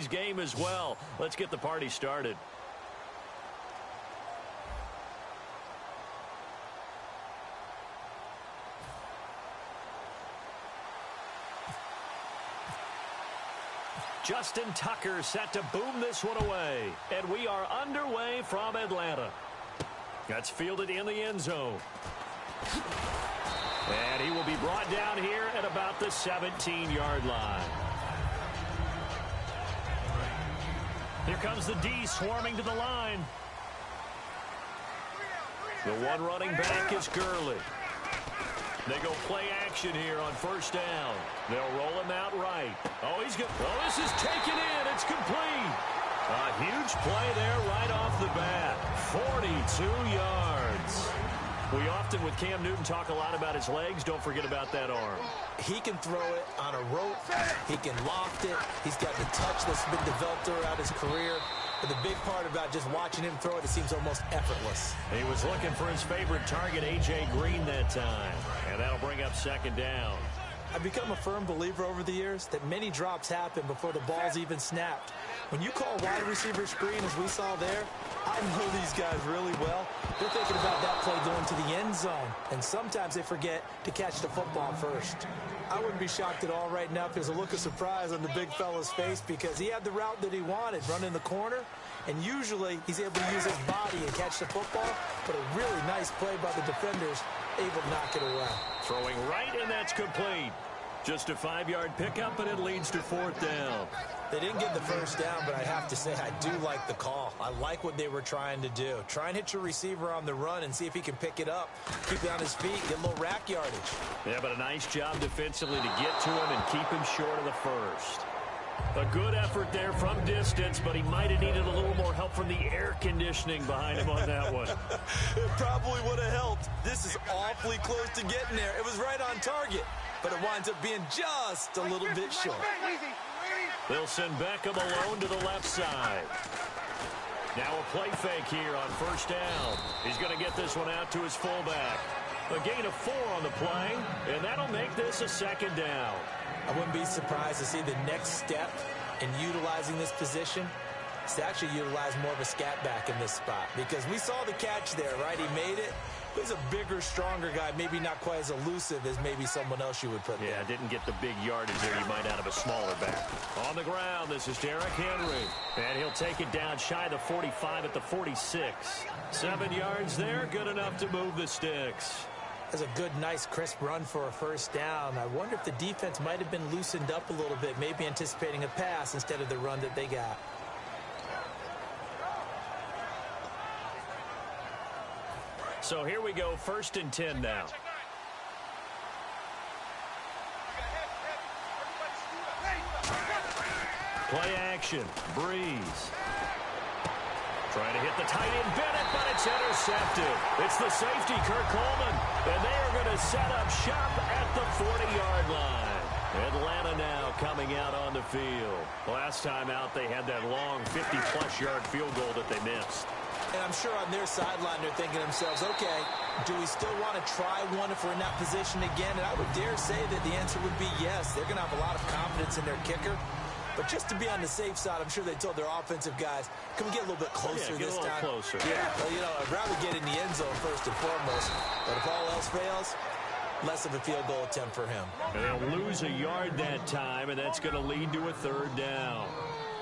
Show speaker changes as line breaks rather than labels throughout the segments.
today's game as well. Let's get the party started. Justin Tucker set to boom this one away. And we are underway from Atlanta. That's fielded in the end zone. And he will be brought down here at about the 17-yard line. Here comes the D swarming to the line. The one running back is Gurley. They go play action here on first down. They'll roll him out right. Oh, he's good. Oh, this is taken in. It's complete. A huge play there right off the bat. 42 yards. We often, with Cam Newton, talk a lot about his legs. Don't forget about that arm.
He can throw it on a rope. He can loft it. He's got the touch that's been developed throughout his career. But the big part about just watching him throw it, it seems almost effortless.
He was looking for his favorite target, A.J. Green, that time. And that'll bring up second down.
I've become a firm believer over the years that many drops happen before the ball's even snapped. When you call wide receiver screen, as we saw there, I know these guys really well. They're thinking about that play going to the end zone. And sometimes they forget to catch the football first. I wouldn't be shocked at all right now if there's a look of surprise on the big fella's face because he had the route that he wanted, running the corner. And usually he's able to use his body and catch the football. But a really nice play by the defenders, able to knock it away.
Throwing right, and that's complete. Just a 5-yard pickup, and it leads to fourth down.
They didn't get the first down, but I have to say I do like the call. I like what they were trying to do. Try and hit your receiver on the run and see if he can pick it up. Keep it on his feet, get a little rack yardage.
Yeah, but a nice job defensively to get to him and keep him short of the first. A good effort there from distance, but he might have needed a little more help from the air conditioning behind him on that one.
It probably would have helped. This is awfully close to getting there. It was right on target, but it winds up being just a little bit short.
They'll send Beckham alone to the left side. Now a play fake here on first down. He's going to get this one out to his fullback. A gain of 4 on the play, and that'll make this a second down.
I wouldn't be surprised to see the next step in utilizing this position is to actually utilize more of a scat back in this spot. Because we saw the catch there, right? He made it. He's a bigger, stronger guy, maybe not quite as elusive as maybe someone else you would put there.
Yeah, didn't get the big yardage there you might out of a smaller back. On the ground, this is Derrick Henry. And he'll take it down shy of the 45 at the 46. 7 yards there, good enough to move the sticks.
That's a good, nice, crisp run for a first down. I wonder if the defense might have been loosened up a little bit, maybe anticipating a pass instead of the run that they got.
So here we go, 1st and 10 now. Play action, Breeze. Trying to hit the tight end, Bennett, but it's intercepted. It's the safety, Kurt Coleman, and they are going to set up shop at the 40-yard line. Atlanta now coming out on the field. Last time out, they had that long 50-plus yard field goal that they missed.
And I'm sure on their sideline they're thinking to themselves, okay, do we still want to try one if we're in that position again? And I would dare say that the answer would be yes. They're going to have a lot of confidence in their kicker. But just to be on the safe side, I'm sure they told their offensive guys, can we get a little bit closer this time?
Closer.
Yeah, well, you know, I'd rather get in the end zone first and foremost. But if all else fails, less of a field goal attempt for him.
And they'll lose a yard that time, and that's going to lead to a 3rd down.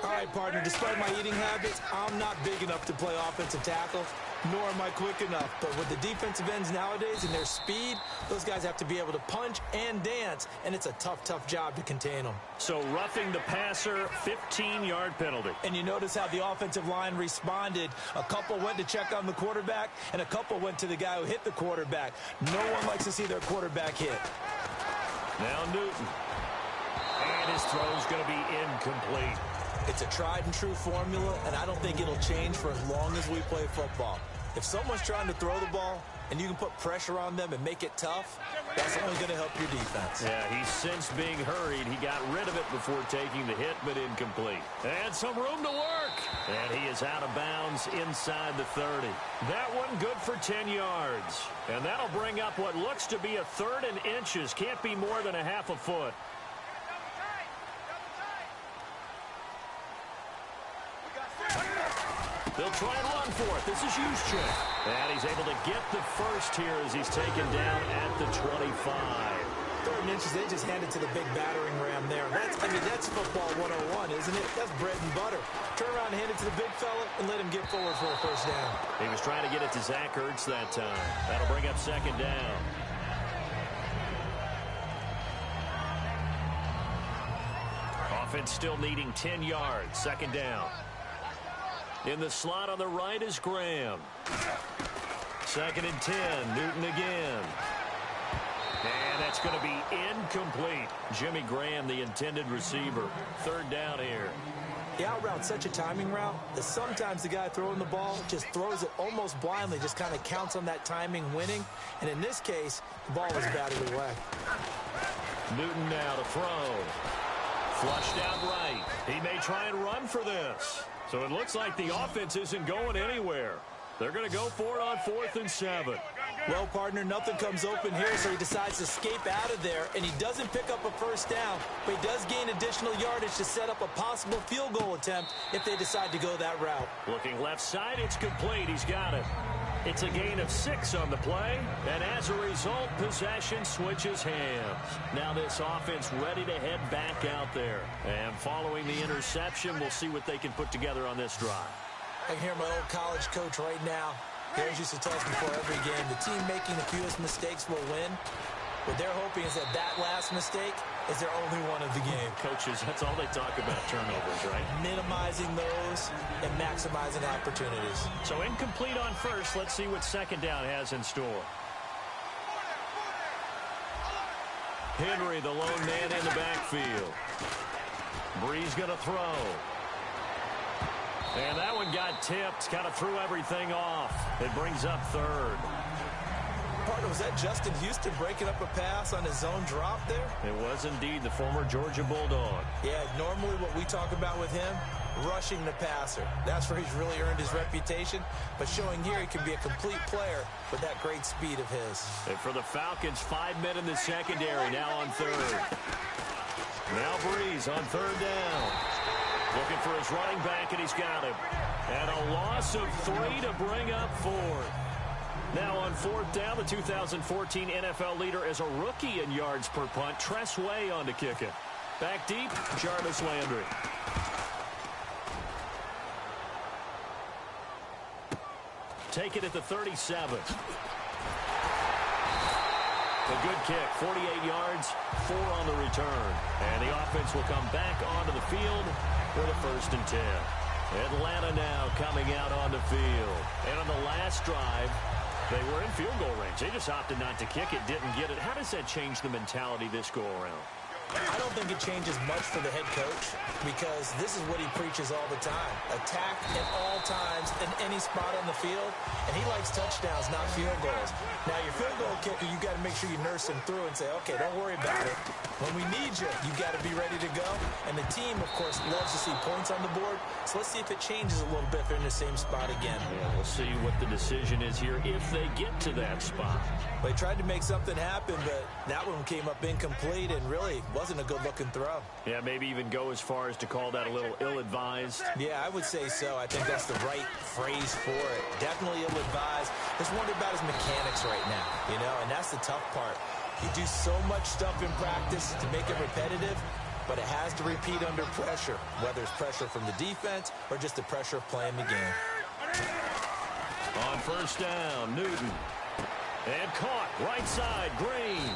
All right, partner, despite my eating habits, I'm not big enough to play offensive tackle, nor am I quick enough. But with the defensive ends nowadays and their speed, those guys have to be able to punch and dance, and it's a tough, tough job to contain them.
So roughing the passer, 15-yard penalty.
And you notice how the offensive line responded. A couple went to check on the quarterback, and a couple went to the guy who hit the quarterback. No one likes to see their quarterback hit.
Now Newton. And his throw's going to be incomplete.
It's a tried-and-true formula, and I don't think it'll change for as long as we play football. If someone's trying to throw the ball and you can put pressure on them and make it tough, that's only going to help your defense.
Yeah, he's since being hurried. He got rid of it before taking the hit, but incomplete. And some room to work. And he is out of bounds inside the 30. That one good for 10 yards. And that'll bring up what looks to be a 3rd and inches. Can't be more than a half a foot. They'll try and run for it. This is Juszczyk. And he's able to get the first here as he's taken down at the 25.
3rd and inches, they just handed to the big battering ram there. That's football 101, isn't it? That's bread and butter. Turn around and hand it to the big fella and let him get forward for a first down.
He was trying to get it to Zach Ertz that time. That'll bring up 2nd down. Offense still needing 10 yards. 2nd down. In the slot on the right is Graham. 2nd and 10. Newton again. And that's going to be incomplete. Jimmy Graham, the intended receiver. 3rd down here.
The out route's such a timing route that sometimes the guy throwing the ball just throws it almost blindly, just kind of counts on that timing winning. And in this case, the ball was batted away.
Newton now to throw. Flushed out right. He may try and run for this. So it looks like the offense isn't going anywhere. They're going to go for it on 4th and 7.
Well, partner, nothing comes open here, so he decides to escape out of there, and he doesn't pick up a first down, but he does gain additional yardage to set up a possible field goal attempt if they decide to go that route.
Looking left side, it's complete. He's got it. It's a gain of 6 on the play, and as a result, possession switches hands. Now this offense ready to head back out there. And following the interception, we'll see what they can put together on this drive.
I can hear my old college coach right now. He always used to tell us before every game, the team making the fewest mistakes will win. What they're hoping is that last mistake is their only one of the game.
Coaches, that's all they talk about, turnovers, right?
Minimizing those and maximizing opportunities.
So incomplete on first. Let's see what 2nd down has in store. Henry, the lone man in the backfield. Breeze going to throw. And that one got tipped, kind of threw everything off. It brings up 3rd.
Partner, was that Justin Houston breaking up a pass on his own drop there?
It was indeed the former Georgia Bulldog.
Yeah, normally what we talk about with him, rushing the passer. That's where he's really earned his reputation. But showing here he can be a complete player with that great speed of his.
And for the Falcons, 5 men in the secondary, now on 3rd. Now Breeze on 3rd down. Looking for his running back, and he's got him. And a loss of 3 to bring up 4th. Now on 4th down, the 2014 NFL leader as a rookie in yards per punt, Tress Way on to kick it. Back deep, Jarvis Landry. Take it at the 37. A good kick, 48 yards, 4 on the return. And the offense will come back onto the field for the 1st and 10. Atlanta now coming out on the field. And on the last drive, they were in field goal range. They just opted not to kick it, didn't get it. How does that change the mentality this go-around?
I don't think it changes much for the head coach because this is what he preaches all the time. Attack at all times in any spot on the field, and he likes touchdowns, not field goals. Now, your field goal kicker, you got to make sure you nurse him through and say, okay, don't worry about it. When we need you, you got to be ready to go. And the team, of course, loves to see points on the board. So let's see if it changes a little bit if they're in the same spot again.
Yeah, we'll see what the decision is here if they get to that spot.
They tried to make something happen, but that one came up incomplete and really wasn't a good-looking throw.
Yeah, maybe even go as far as to call that a little ill-advised.
Yeah, I would say so. I think that's the right phrase for it. Definitely ill-advised. Just wonder about his mechanics right now, you know, and that's the tough part. You do so much stuff in practice to make it repetitive, but it has to repeat under pressure, whether it's pressure from the defense or just the pressure of playing the game.
On 1st down, Newton. And caught, right side, Green.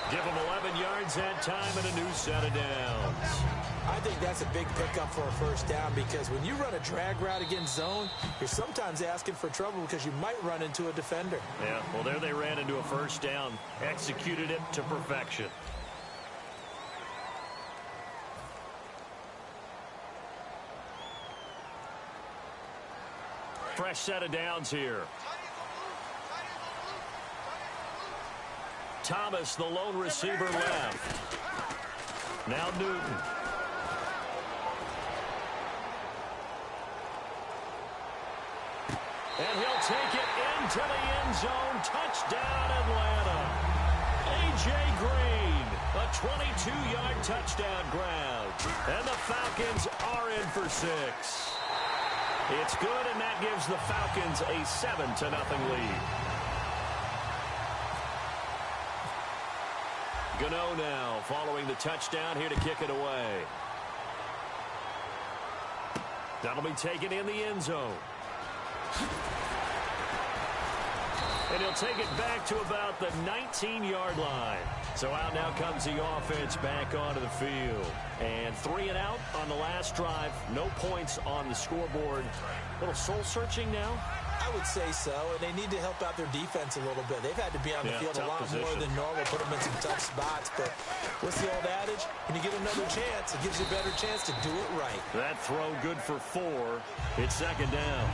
Give him 11 yards that time and a new set of downs.
I think that's a big pickup for a 1st down because when you run a drag route against zone, you're sometimes asking for trouble because you might run into a defender.
Yeah, well, there they ran into a 1st down, executed it to perfection. Fresh set of downs here. Thomas, the lone receiver, left. Now Newton. And he'll take it into the end zone. Touchdown, Atlanta. A.J. Green, a 22-yard touchdown grab. And the Falcons are in for 6. It's good, and that gives the Falcons a 7-0 lead. Gano now following the touchdown here to kick it away. That'll be taken in the end zone. And he'll take it back to about the 19-yard line. So out now comes the offense back onto the field. And 3 and out on the last drive. No points on the scoreboard. A little soul-searching now?
I would say so, and they need to help out their defense a little bit. They've had to be on the field a lot more than normal, put them in some tough spots. But what's the old adage? When you get another chance, it gives you a better chance to do it right.
That throw good for 4. It's second down.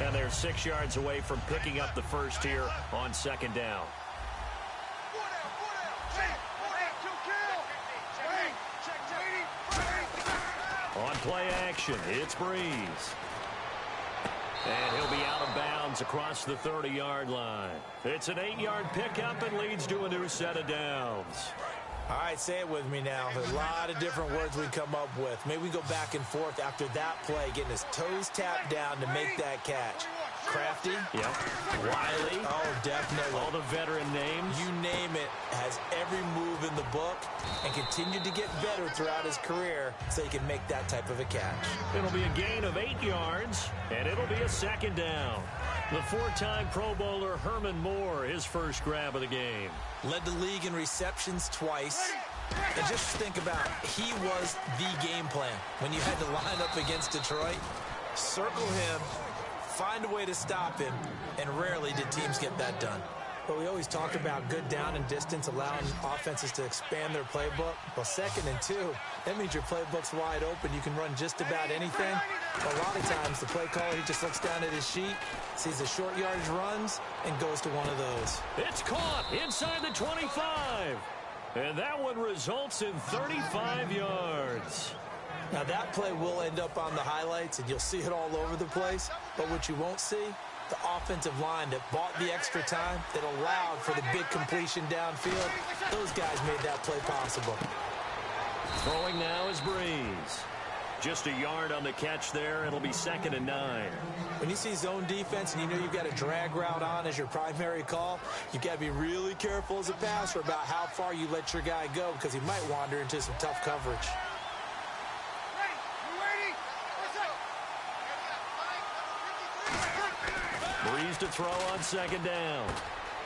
And they're 6 yards away from picking up the first here on second down. On play action, it's Breeze. And he'll be out of bounds across the 30-yard line. It's an 8-yard pickup and leads to a new set of downs.
All right, say it with me now. There's a lot of different words we come up with. Maybe we go back and forth after that play, getting his toes tapped down to make that catch. Crafty.
Yep. Wiley.
Oh, definitely.
All the veteran names.
You name it. Has every move in the book and continued to get better throughout his career so he can make that type of a catch.
It'll be a gain of 8 yards, and it'll be a second down. The 4-time Pro Bowler Herman Moore, his first grab of the game.
Led the league in receptions twice. And just think about, he was the game plan. When you had to line up against Detroit, circle him, find a way to stop him, and rarely did teams get that done. But we always talk about good down and distance, allowing offenses to expand their playbook. Well, 2nd and 2, that means your playbook's wide open. You can run just about anything. But a lot of times, the play caller, he just looks down at his sheet, sees the short yardage runs, and goes to one of those.
It's caught inside the 25. And that one results in 35 yards.
Now, that play will end up on the highlights, and you'll see it all over the place. But what you won't see, the offensive line that bought the extra time, that allowed for the big completion downfield, those guys made that play possible.
Throwing now is Breeze. Just a yard on the catch there. It'll be 2nd and 9.
When you see zone defense and you know you've got a drag route on as your primary call, you've got to be really careful as a passer about how far you let your guy go because he might wander into some tough coverage.
Breeze to throw on 2nd down.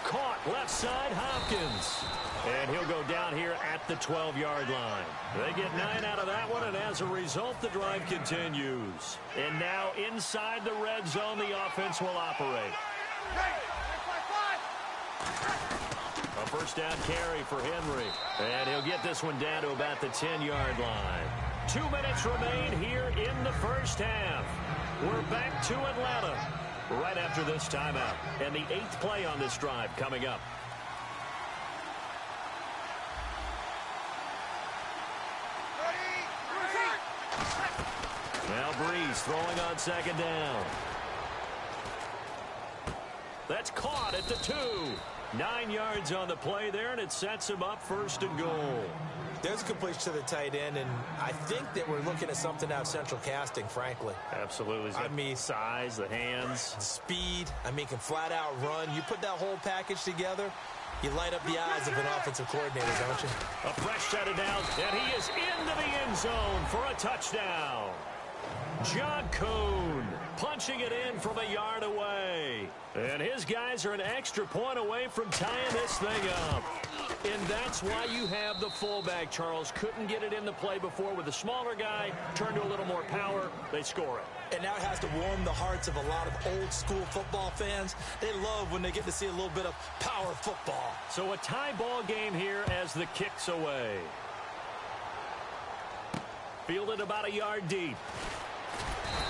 Caught left side, Hopkins. And he'll go down here at the 12-yard line. They get 9 out of that one, and as a result, the drive continues. And now inside the red zone, the offense will operate. A first down carry for Henry. And he'll get this one down to about the 10-yard line. 2 minutes remain here in the first half. We're back to Atlanta right after this timeout. And the 8th play on this drive coming up. Now Breeze throwing on 2nd down. That's caught at the 2. 9 yards on the play there, and it sets him up 1st and goal.
There's a completion to the tight end, and I think that we're looking at something out of Central Casting, frankly.
Absolutely.
I mean,
size, the hands.
Speed. I mean, can flat out run. You put that whole package together, you light up the eyes of an offensive coordinator, don't you?
A fresh set of downs, and he is into the end zone for a touchdown. John Kuhn punching it in from a yard away. And his guys are an extra point away from tying this thing up. And that's why you have the fullback, Charles. Couldn't get it in the play before with the smaller guy. Turned to a little more power. They score it.
And now it has to warm the hearts of a lot of old-school football fans. They love when they get to see a little bit of power football.
So a tie ball game here as the kick's away. Fielded about a yard deep.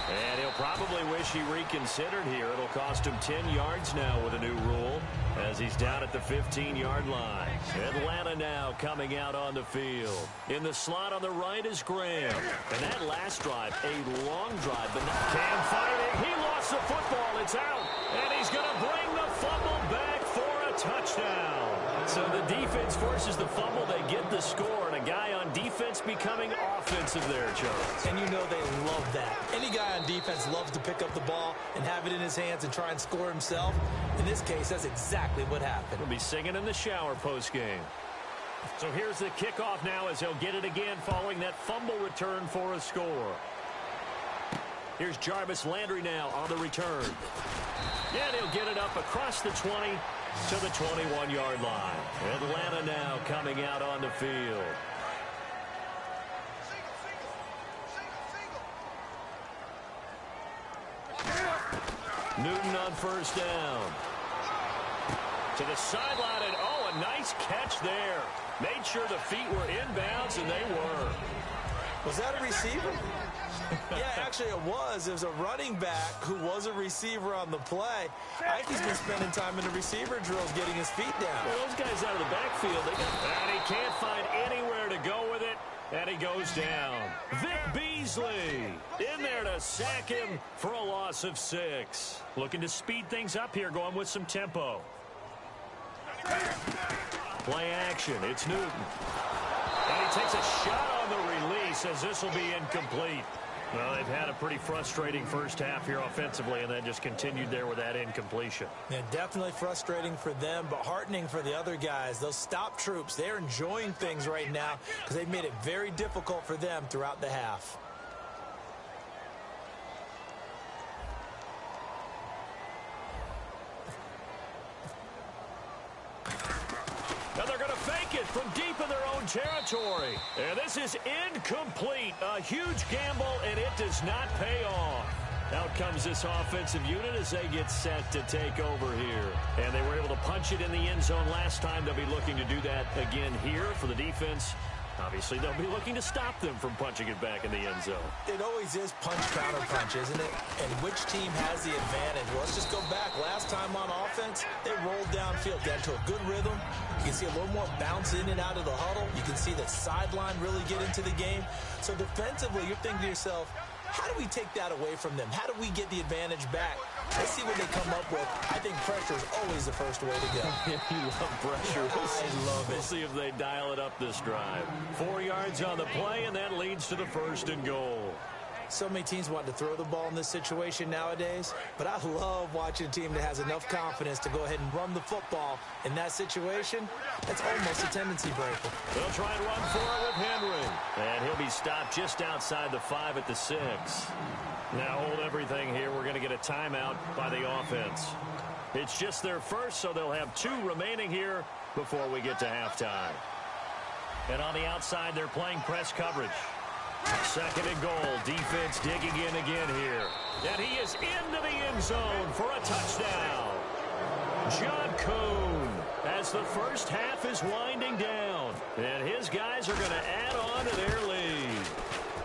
And he'll probably wish he reconsidered here. It'll cost him 10 yards now with a new rule as he's down at the 15-yard line. Atlanta now coming out on the field. In the slot on the right is Graham. And that last drive, a long drive, but not Cam fighting. He lost the football. It's out. And he's going to bring the fumble back for a touchdown. So the defense forces the fumble. They get the score. aggressive there, Charles.
And you know they love that. Any guy on defense loves to pick up the ball and have it in his hands and try and score himself. In this case, that's exactly what happened.
He'll be singing in the shower post-game. So here's the kickoff now as he'll get it again following that fumble return for a score. Here's Jarvis Landry now on the return. And he'll get it up across the 20 to the 21-yard line. Atlanta now coming out on the field. Newton on first down. To the sideline, and oh, a nice catch there. Made sure the feet were inbounds, and they were.
Was that a receiver? Yeah, actually it was. It was a running back who was a receiver on the play. I think he's been spending time in the receiver drills getting his feet down.
Well, those guys out of the backfield, and he can't find anywhere to go with it, and he goes down. Vic Beasley in there to sack him for a loss of 6. Looking to speed things up here, going with some tempo. Play action. It's Newton. And he takes a shot on the release as this will be incomplete. Well, they've had a pretty frustrating first half here offensively, and then just continued there with that incompletion.
Yeah, definitely frustrating for them, but heartening for the other guys. Those stop troops, they're enjoying things right now because they've made it very difficult for them throughout the half.
Now they're going to fake it from deep in their own territory. And this is incomplete. A huge gamble, and it does not pay off. Out comes this offensive unit as they get set to take over here. And they were able to punch it in the end zone last time. They'll be looking to do that again here for the defense. Obviously, they'll be looking to stop them from punching it back in the end zone.
It always is punch-counter-punch, isn't it? And which team has the advantage? Well, let's just go back. Last time on offense, they rolled downfield, got into a good rhythm. You can see a little more bounce in and out of the huddle. You can see the sideline really get into the game. So defensively, you're thinking to yourself, how do we take that away from them? How do we get the advantage back? Let's see what they come up with. I think pressure is always the first way to go.
You love pressure.
I love it.
We'll see if they dial it up this drive. 4 yards on the play, and that leads to the 1st and goal.
So many teams want to throw the ball in this situation nowadays, but I love watching a team that has enough confidence to go ahead and run the football in that situation. That's almost a tendency breaker.
They'll try and run for it with Henry. And he'll be stopped just outside the 5 at the 6. Now hold everything here. We're going to get a timeout by the offense. It's just their first, so they'll have 2 remaining here before we get to halftime. And on the outside, they're playing press coverage. 2nd and goal. Defense digging in again here. And he is into the end zone for a touchdown. John Kuhn as the first half is winding down. And his guys are going to add on to their lead.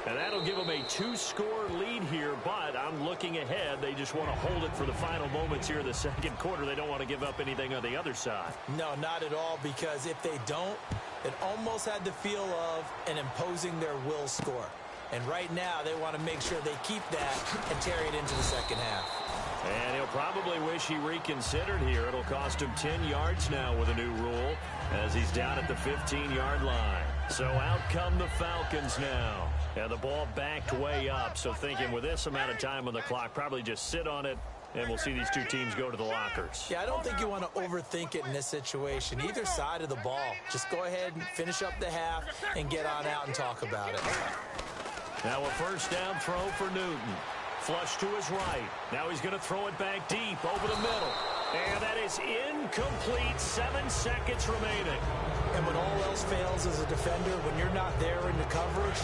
And that'll give them a 2-score lead here, but I'm looking ahead. They just want to hold it for the final moments here in the 2nd quarter. They don't want to give up anything on the other side.
No, not at all, because if they don't, it almost had the feel of an imposing their will score. And right now, they want to make sure they keep that and carry it into the 2nd half.
And he'll probably wish he reconsidered here. It'll cost him 10 yards now with a new rule as he's down at the 15-yard line. So out come the Falcons now. And the ball backed way up. So thinking with this amount of time on the clock, probably just sit on it, and we'll see these 2 teams go to the lockers.
Yeah, I don't think you want to overthink it in this situation. Either side of the ball. Just go ahead and finish up the half and get on out and talk about it.
Now a 1st down throw for Newton. Flush to his right. Now he's going to throw it back deep over the middle. And that is incomplete. 7 seconds remaining.
And when all else fails as a defender, when you're not there in the coverage,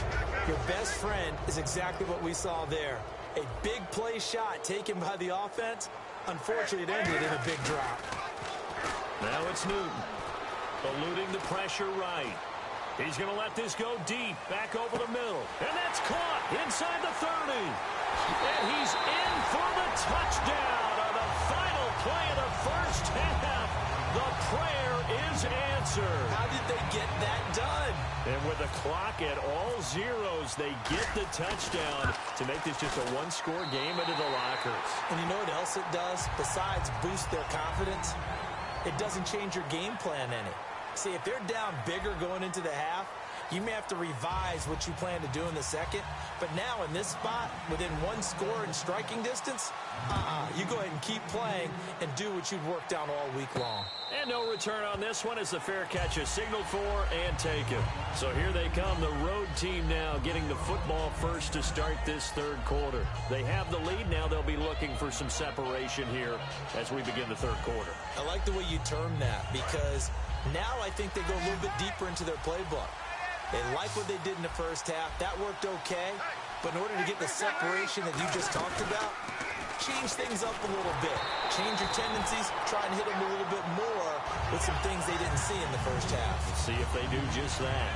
your best friend is exactly what we saw there. A big play shot taken by the offense. Unfortunately, it ended in a big drop.
Now it's Newton. Eluding the pressure right. He's going to let this go deep, back over the middle. And that's caught inside the 30. And he's in for the touchdown on the final play of the first half. The prayer is answered.
How did they get that done?
And with the clock at all zeros, they get the touchdown to make this just a 1-score game into the lockers.
And you know what else it does? Besides boost their confidence, it doesn't change your game plan any. See, if they're down bigger going into the half, you may have to revise what you plan to do in the second. But now in this spot, within one score and striking distance, you go ahead and keep playing and do what you've worked on all week long.
And no return on this one as the fair catch is signaled for and taken. So here they come, the road team now getting the football first to start this third quarter. They have the lead. Now they'll be looking for some separation here as we begin the third quarter.
I like the way you term that because now I think they go a little bit deeper into their playbook. They like what they did in the first half. That worked okay. But in order to get the separation that you just talked about, change things up a little bit. Change your tendencies. Try and hit them a little bit more with some things they didn't see in the first half.
Let's see if they do just that.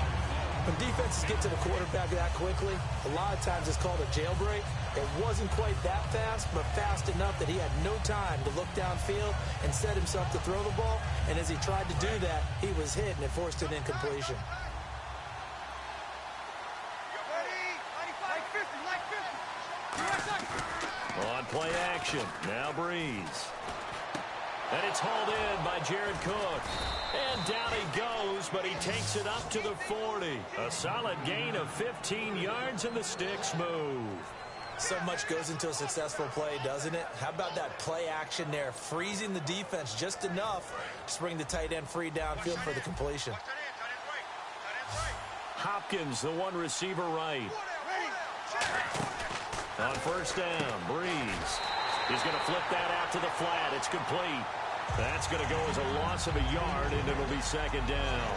When defenses get to the quarterback that quickly, a lot of times it's called a jailbreak. It wasn't quite that fast, but fast enough that he had no time to look downfield and set himself to throw the ball. And as he tried to do that, he was hit and it forced an incompletion.
On play action, now Breeze. And it's hauled in by Jared Cook. And down he goes, but he takes it up to the 40. A solid gain of 15 yards, and the sticks move.
So much goes into a successful play, doesn't it? How about that play action there, freezing the defense just enough to bring the tight end free downfield for the completion.
Hopkins, the one receiver right. On first down, Breeze. He's going to flip that out to the flat. It's complete. That's going to go as a loss of a yard, and it'll be second down.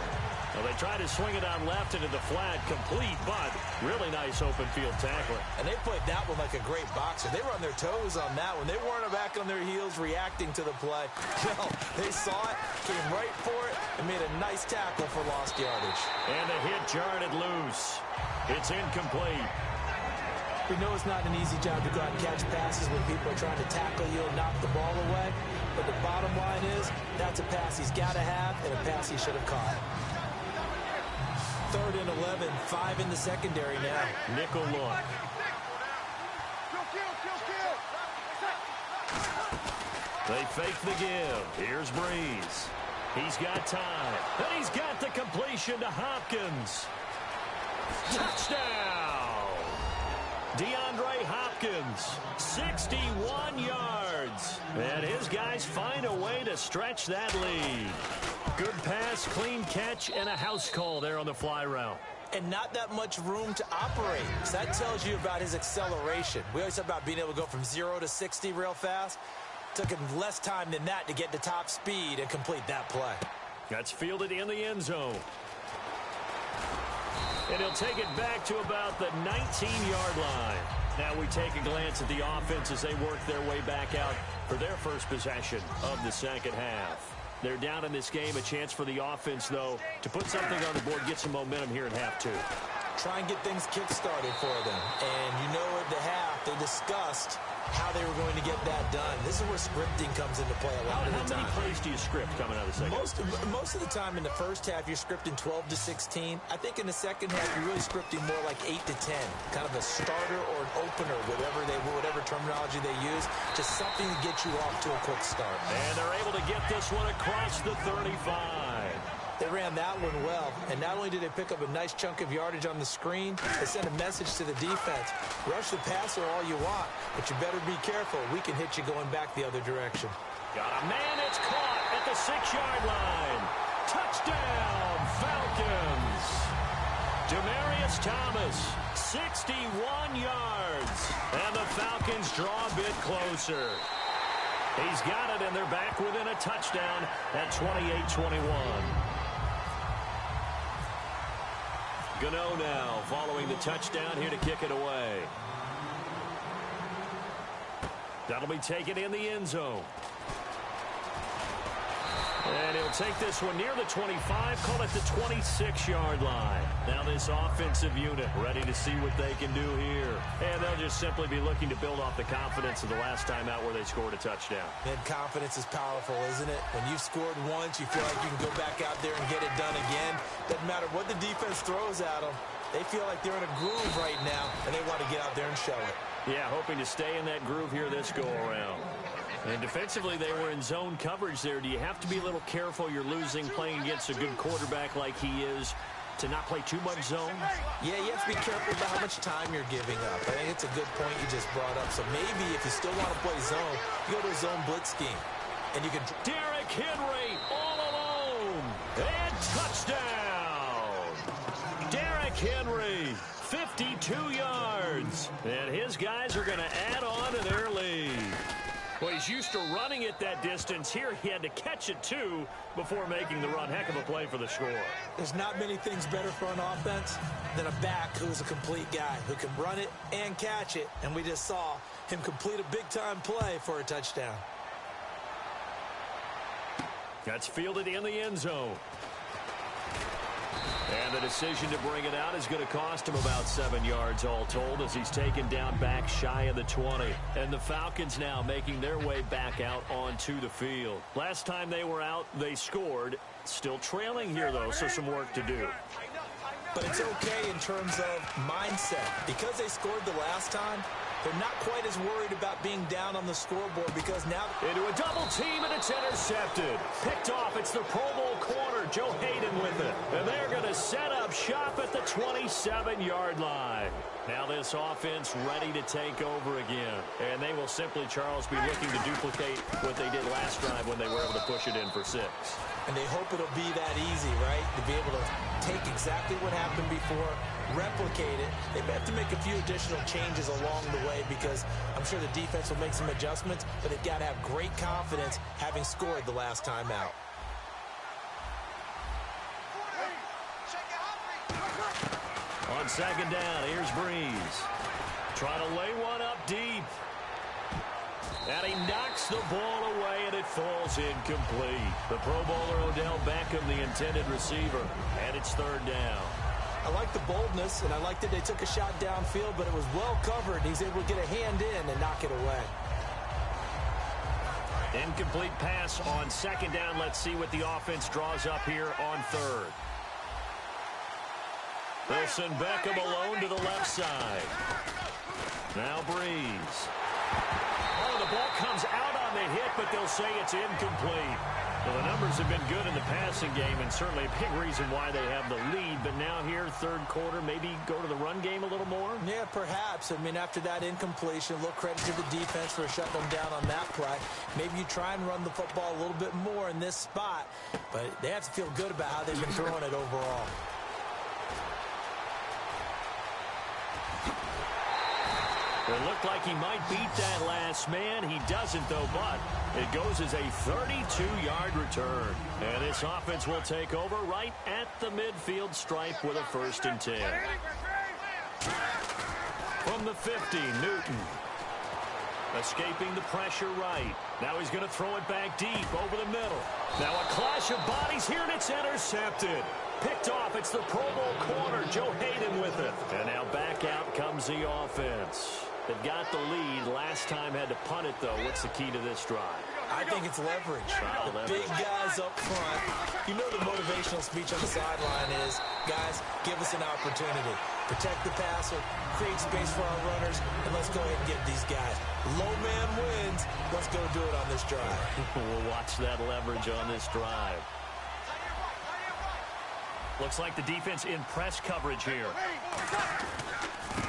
Well, they try to swing it out left into the flat, complete, but really nice open field tackling.
And they played that one like a great boxer. They were on their toes on that one. They weren't back on their heels reacting to the play. No, they saw it, came right for it, and made a nice tackle for lost yardage.
And the hit jarred it loose. It's incomplete.
We know it's not an easy job to go out and catch passes when people are trying to tackle you and knock the ball away. But the bottom line is, that's a pass he's got to have and a pass he should have caught. 3rd and 11, 5 in the secondary now.
Nickel look. They fake the give. Here's Breeze. He's got time. And he's got the completion to Hopkins. Touchdown! DeAndre Hopkins, 61 yards. And his guys find a way to stretch that lead. Good pass, clean catch, and a house call there on the fly route.
And not that much room to operate. So that tells you about his acceleration. We always talk about being able to go from 0 to 60 real fast. Took him less time than that to get to top speed and complete that play.
That's fielded in the end zone. And he'll take it back to about the 19-yard line. Now we take a glance at the offense as they work their way back out for their first possession of the second half. They're down in this game. A chance for the offense, though, to put something on the board, get some momentum here in half two.
Try and get things kick-started for them. And you know at the half, they discussed how they were going to get that done. This is where scripting comes into play a lot of the time.
How many plays do you script coming out of the second?
Most of the time in the first half, you're scripting 12 to 16. I think in the second half, you're really scripting more like 8 to 10. Kind of a starter or an opener, whatever terminology they use. Just something to get you off to a quick start.
And they're able to get this one across the 35.
They ran that one well, and not only did they pick up a nice chunk of yardage on the screen, they sent a message to the defense. Rush the passer all you want, but you better be careful. We can hit you going back the other direction.
Got a man, it's caught at the 6-yard line. Touchdown, Falcons. Demaryius Thomas, 61 yards. And the Falcons draw a bit closer. He's got it, and they're back within a touchdown at 28-21. Gano now following the touchdown here to kick it away. That'll be taken in the end zone. And he'll take this one near the 25, call it the 26-yard line. Now this offensive unit ready to see what they can do here. And they'll just simply be looking to build off the confidence of the last time out where they scored a touchdown.
And confidence is powerful, isn't it? When you've scored once, you feel like you can go back out there and get it done again. Doesn't matter what the defense throws at them. They feel like they're in a groove right now, and they want to get out there and show it.
Yeah, hoping to stay in that groove here this go-around. And defensively, they were in zone coverage there. Do you have to be a little careful? You're losing playing against a good quarterback like he is. to not play too much zone?
Yeah, you have to be careful about how much time you're giving up. I think it's a good point you just brought up. So maybe if you still want to play zone, you go to a zone blitz scheme. And you can...
Derrick Henry all alone. And touchdown. Derrick Henry, 52 yards. And his guys are going to add on to their lead. Well, he's used to running it that distance. Here he had to catch it, too, before making the run. Heck of a play for the score.
There's not many things better for an offense than a back who's a complete guy who can run it and catch it. And we just saw him complete a big-time play for a touchdown.
That's fielded in the end zone. And the decision to bring it out is going to cost him about 7 yards all told as he's taken down back shy of the 20. And the Falcons now making their way back out onto the field. Last time they were out, they scored. Still trailing here, though, so some work to do.
But it's okay in terms of mindset. Because they scored the last time, they're not quite as worried about being down on the scoreboard because now...
Into a double team, and it's intercepted. Picked off. It's the Pro Bowl corner, Joe Hayden with it. And they're going to set up shop at the 27-yard line. Now this offense ready to take over again. And they will simply, Charles, be looking to duplicate what they did last drive when they were able to push it in for 6.
And they hope it'll be that easy, right? To be able to take exactly what happened before, replicate it. They may have to make a few additional changes along the way because I'm sure the defense will make some adjustments, but they've got to have great confidence having scored the last time out.
On second down, here's Breeze. Trying to lay one up deep. And he knocks the ball away, and it falls incomplete. The Pro Bowler Odell Beckham, the intended receiver, and it's third down.
I like the boldness, and I like that they took a shot downfield, but it was well covered. He's able to get a hand in and knock it away.
Incomplete pass on second down. Let's see what the offense draws up here on third. Wilson Beckham alone to the left side. Now Breeze. Oh, the ball comes out on the hit, but they'll say it's incomplete. Well, the numbers have been good in the passing game, and certainly a big reason why they have the lead. But now here, third quarter, maybe go to the run game a little more?
Yeah, perhaps. I mean, after that incompletion, a little credit to the defense for shutting them down on that play. Maybe you try and run the football a little bit more in this spot, but they have to feel good about how they've been throwing it overall.
It looked like he might beat that last man. He doesn't, though, but it goes as a 32-yard return. And this offense will take over right at the midfield stripe with a 1st and 10. From the 50, Newton. Escaping the pressure right. Now he's going to throw it back deep over the middle. Now a clash of bodies here, and it's intercepted. Picked off. It's the Pro Bowl corner, Joe Hayden with it. And now back out comes the offense. They've got the lead. Last time had to punt it, though. What's the key to this drive?
I think it's leverage. The big guys up front. You know the motivational speech on the sideline is, guys, give us an opportunity. Protect the passer, create space for our runners, and let's go ahead and get these guys. Low man wins. Let's go do it on this drive.
We'll watch that leverage on this drive. Looks like the defense in press coverage here.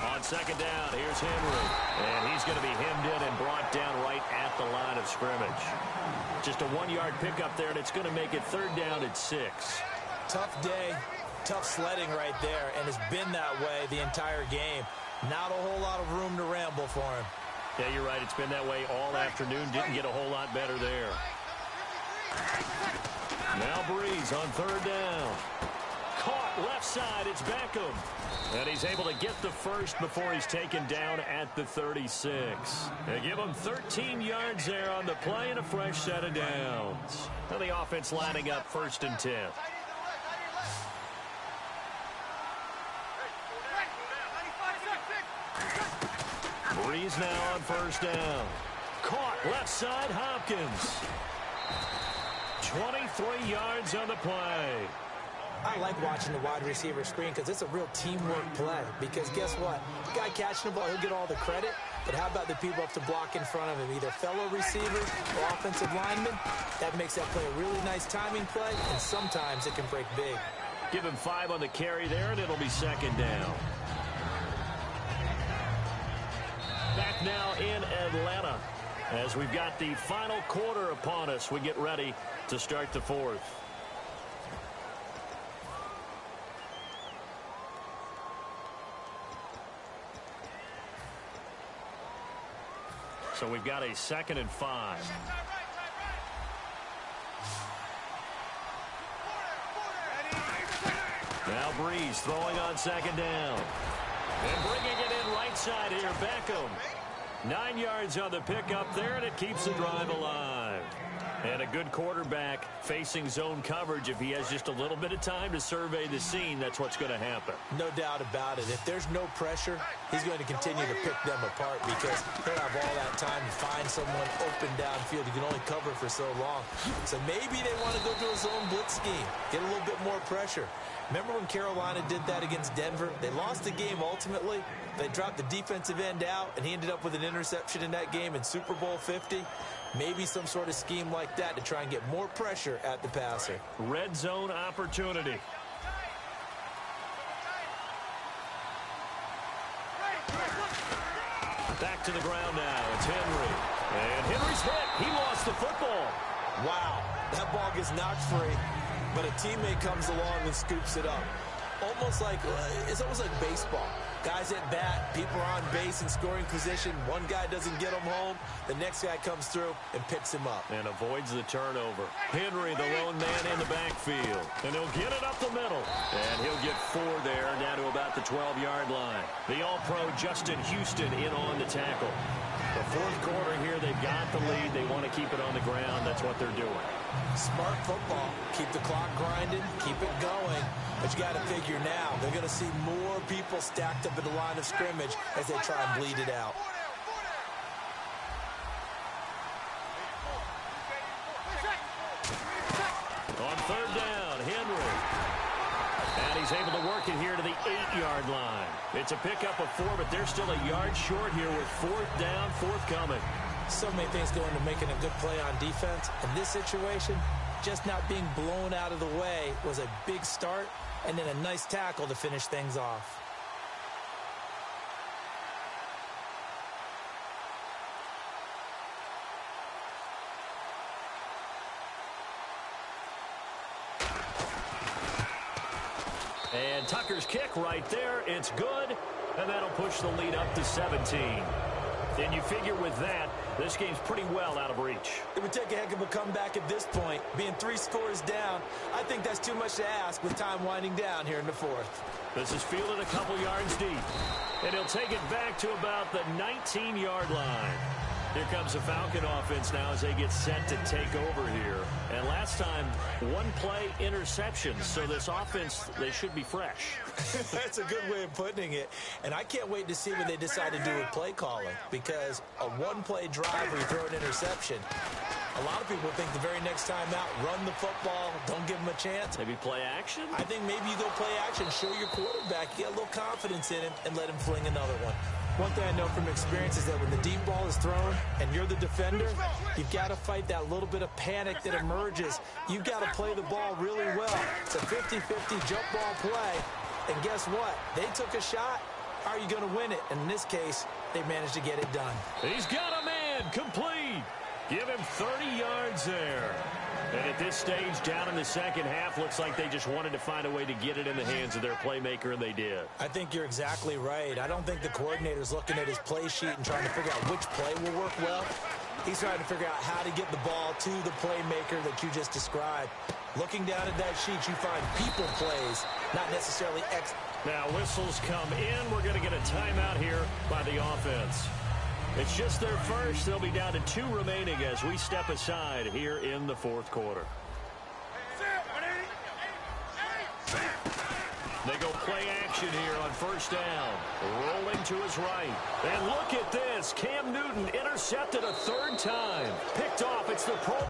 On second down, here's Henry. And he's going to be hemmed in and brought down right at the line of scrimmage. Just a 1-yard pickup there, and it's going to make it third down at 6.
Tough day, tough sledding right there, and it's been that way the entire game. Not a whole lot of room to ramble for him.
Yeah, you're right. It's been that way all afternoon. Didn't get a whole lot better there. Now Breeze on third down. Caught left side. It's Beckham. And he's able to get the first before he's taken down at the 36. They give him 13 yards there on the play and a fresh set of downs. Now the offense lining up 1st and 10. Breeze now on 1st down. Caught left side, Hopkins. 23 yards on the play.
I like watching the wide receiver screen because it's a real teamwork play. Because guess what? The guy catching the ball, he'll get all the credit. But how about the people up to block in front of him? Either fellow receivers or offensive linemen. That makes that play a really nice timing play, and sometimes it can break big.
Give him 5 on the carry there, and it'll be second down. Back now in Atlanta as we've got the final quarter upon us. We get ready to start the fourth. So we've got a 2nd and 5. Now Breeze throwing on 2nd down. And bringing it in right side here, Beckham. 9 yards on the pickup there, and it keeps the drive alive. And a good quarterback facing zone coverage. If he has just a little bit of time to survey the scene, that's what's going to happen.
No doubt about it. If there's no pressure, he's going to continue to pick them apart because he'll have all that time to find someone open downfield. He can only cover for so long. So maybe they want to go to a zone blitz scheme, get a little bit more pressure. Remember when Carolina did that against Denver? They lost the game ultimately. They dropped the defensive end out, and he ended up with an interception in that game in Super Bowl 50. Maybe some sort of scheme like that to try and get more pressure at the passer.
Red zone opportunity. Back to the ground now. It's Henry. And Henry's hit. He lost the football.
Wow. That ball gets knocked free, but a teammate comes along and scoops it up. It's almost like baseball. Guys at bat, people are on base in scoring position. One guy doesn't get him home. The next guy comes through and picks him up.
And avoids the turnover. Henry, the lone man in the backfield. And he'll get it up the middle. And he'll get 4 there, down to about the 12-yard line. The All-Pro Justin Houston in on the tackle. The fourth quarter here, they've got the lead. They want to keep it on the ground. That's what they're doing.
Smart football. Keep the clock grinding. Keep it going. But you got to figure now, they're going to see more people stacked up at the line of scrimmage as they try and bleed it out.
On 3rd down, Henry. And he's able to work it here to the 8-yard line. It's a pickup of 4, but they're still a yard short here with 4th down, forthcoming.
So many things go into making a good play on defense. In this situation, just not being blown out of the way was a big start, and then a nice tackle to finish things off.
And Tucker's kick right there. It's good, and that'll push the lead up to 17. And you figure with that, this game's pretty well out of reach.
It would take a heck of a comeback at this point. Being 3 scores down, I think that's too much to ask with time winding down here in the 4th.
This is fielded a couple yards deep. And he'll take it back to about the 19-yard line. Here comes the Falcon offense now as they get set to take over here. And last time, 1-play interception. So this offense, they should be fresh.
That's a good way of putting it. And I can't wait to see what they decide to do with play calling. Because a 1-play drive where you throw an interception, a lot of people think the very next time out, run the football, don't give them a chance.
Maybe play action?
I think maybe you go play action, show your quarterback, get a little confidence in him, and let him fling another one. One thing I know from experience is that when the deep ball is thrown and you're the defender, you've got to fight that little bit of panic that emerges. You've got to play the ball really well. It's a 50-50 jump ball play. And guess what? They took a shot. How are you going to win it? And in this case, they managed to get it done.
He's got a man complete. Give him 30 yards there. And at this stage, down in the second half, looks like they just wanted to find a way to get it in the hands of their playmaker, and they did.
I think you're exactly right. I don't think the coordinator's looking at his play sheet and trying to figure out which play will work well. He's trying to figure out how to get the ball to the playmaker that you just described. Looking down at that sheet, you find people plays, not necessarily X.
Now whistles come in. We're going to get a timeout here by the offense. It's just their first. They'll be down to 2 remaining as we step aside here in the fourth quarter. They go play action here on first down. Rolling to his right. And look at this. Cam Newton intercepted a 3rd time. Picked off. It's the pro.